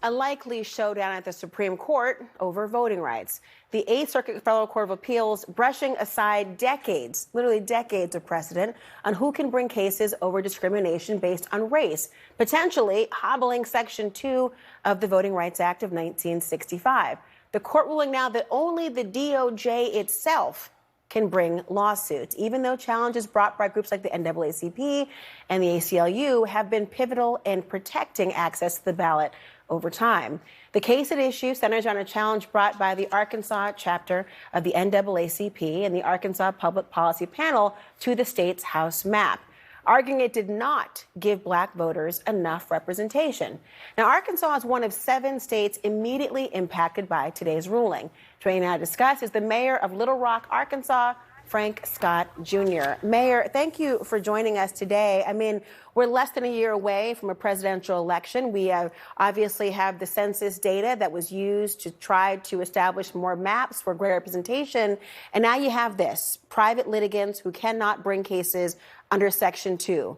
a likely showdown at the Supreme Court over voting rights. The Eighth Circuit Federal Court of Appeals brushing aside decades, literally decades of precedent on who can bring cases over discrimination based on race, potentially hobbling Section 2 of the Voting Rights Act of 1965. The court ruling now that only the DOJ itself can bring lawsuits, even though challenges brought by groups like the NAACP and the ACLU have been pivotal in protecting access to the ballot over time. The case at issue centers on a challenge brought by the Arkansas chapter of the NAACP and the Arkansas Public Policy Panel to the state's House map, arguing it did not give black voters enough representation. Now, Arkansas is one of 7 states immediately impacted by today's ruling. Joining now to discuss is the mayor of Little Rock, Arkansas, Frank Scott Jr. Mayor, thank you for joining us today. I mean, we're less than a year away from a presidential election. We obviously have the census data that was used to try to establish more maps for greater representation. And now you have this, private litigants who cannot bring cases under Section 2.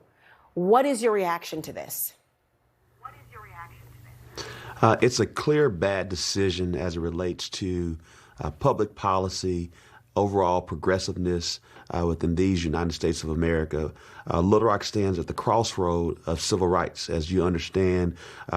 What is your reaction to this? It's a clear bad decision as it relates to public policy, overall progressiveness within these United States of America. Little Rock stands at the crossroad of civil rights. As you understand,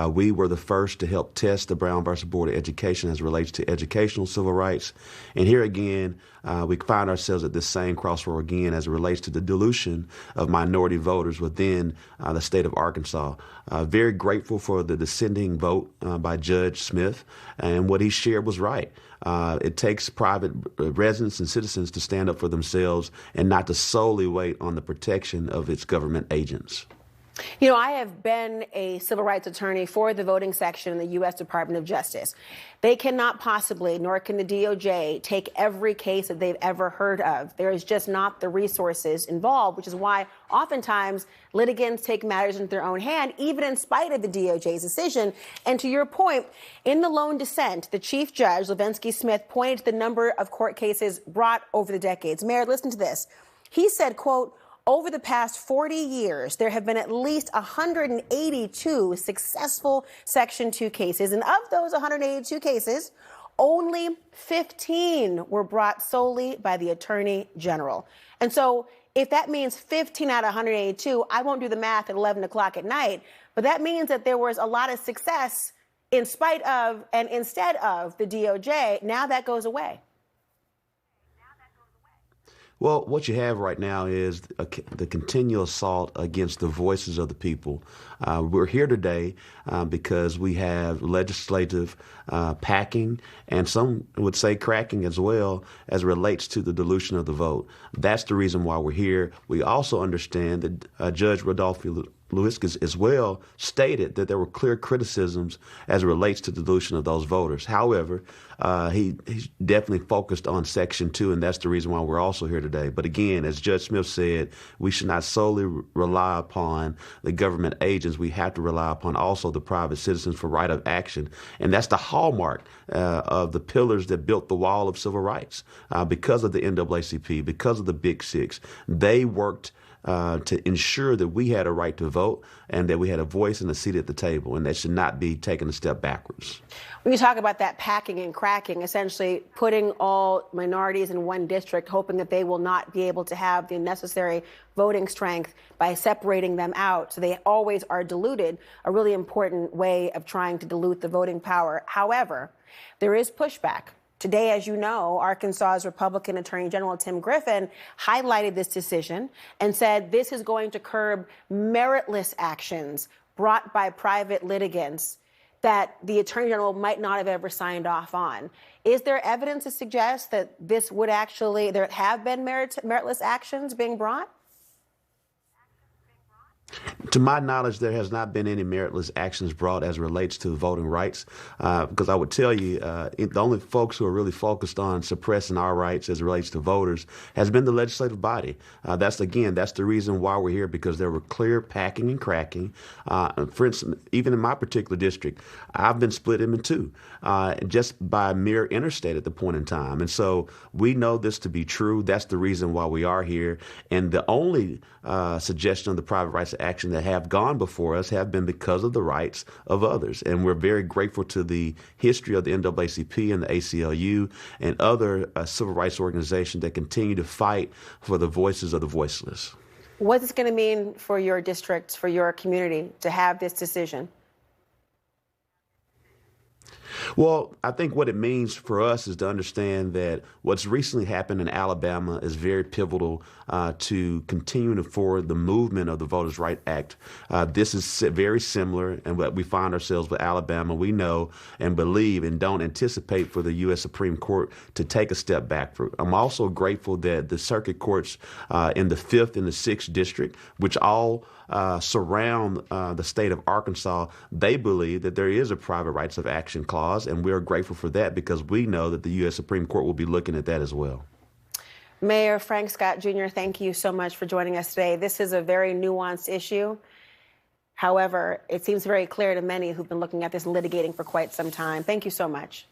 we were the first to help test the Brown versus Board of Education as it relates to educational civil rights. And here again, we find ourselves at this same crossroad again as it relates to the dilution of minority voters within the state of Arkansas. Very grateful for the dissenting vote by Judge Smith, and what he shared was right. It takes private residents and citizens to stand up for themselves and not to solely wait on the protection of its government agents. You know, I have been a civil rights attorney for the voting section in the U.S. Department of Justice. They cannot possibly, nor can the DOJ, take every case that they've ever heard of. There is just not the resources involved, which is why oftentimes litigants take matters into their own hand, even in spite of the DOJ's decision. And to your point, in the lone dissent, the chief judge, Levinsky Smith, pointed to the number of court cases brought over the decades. Mayor, listen to this. He said, quote, over the past 40 years, there have been at least 182 successful Section 2 cases. And of those 182 cases, only 15 were brought solely by the Attorney General. And so if that means 15 out of 182, I won't do the math at 11 o'clock at night, but that means that there was a lot of success in spite of and instead of the DOJ. Now that goes away. Well, what you have right now is the continual assault against the voices of the people. We're here today because we have legislative packing, and some would say cracking as well, as it relates to the dilution of the vote. That's the reason why we're here. We also understand that Judge Rodolfo Lewinsky as well stated that there were clear criticisms as it relates to the dilution of those voters. However, he's definitely focused on Section 2, and that's the reason why we're also here today. But again, as Judge Smith said, we should not solely rely upon the government agents. We have to rely upon also the private citizens for right of action. And that's the hallmark of the pillars that built the wall of civil rights. Because of the NAACP, because of the Big Six, they worked to ensure that we had a right to vote and that we had a voice and a seat at the table, and that should not be taking a step backwards. When you talk about that packing and cracking, essentially putting all minorities in one district, hoping that they will not be able to have the necessary voting strength by separating them out, so they always are diluted, a really important way of trying to dilute the voting power. However, there is pushback. Today, as you know, Arkansas's Republican Attorney General Tim Griffin highlighted this decision and said this is going to curb meritless actions brought by private litigants that the Attorney General might not have ever signed off on. Is there evidence to suggest that this would actually, there have been meritless actions being brought? To my knowledge, there has not been any meritless actions brought as it relates to voting rights, because I would tell you the only folks who are really focused on suppressing our rights as it relates to voters has been the legislative body. That's the reason why we're here, because there were clear packing and cracking. For instance, even in my particular district, I've been split in two just by mere interstate at the point in time. And so we know this to be true. That's the reason why we are here. And the only suggestion of the private rights of action that that have gone before us have been because of the rights of others. And we're very grateful to the history of the NAACP and the ACLU and other civil rights organizations that continue to fight for the voices of the voiceless. What's this going to mean for your district, for your community, to have this decision? Well, I think what it means for us is to understand that what's recently happened in Alabama is very pivotal to continuing forward the movement of the Voters' Right Act. This is very similar, and what we find ourselves with Alabama. We know and believe and don't anticipate for the U.S. Supreme Court to take a step backward. I'm also grateful that the circuit courts in the 5th and the 6th district, which all surround the state of Arkansas, they believe that there is a private rights of action clause, and we're grateful for that because we know that the U.S. Supreme Court will be looking at that as well. Mayor Frank Scott Jr., thank you so much for joining us today. This is a very nuanced issue. However, it seems very clear to many who've been looking at this litigating for quite some time. Thank you so much.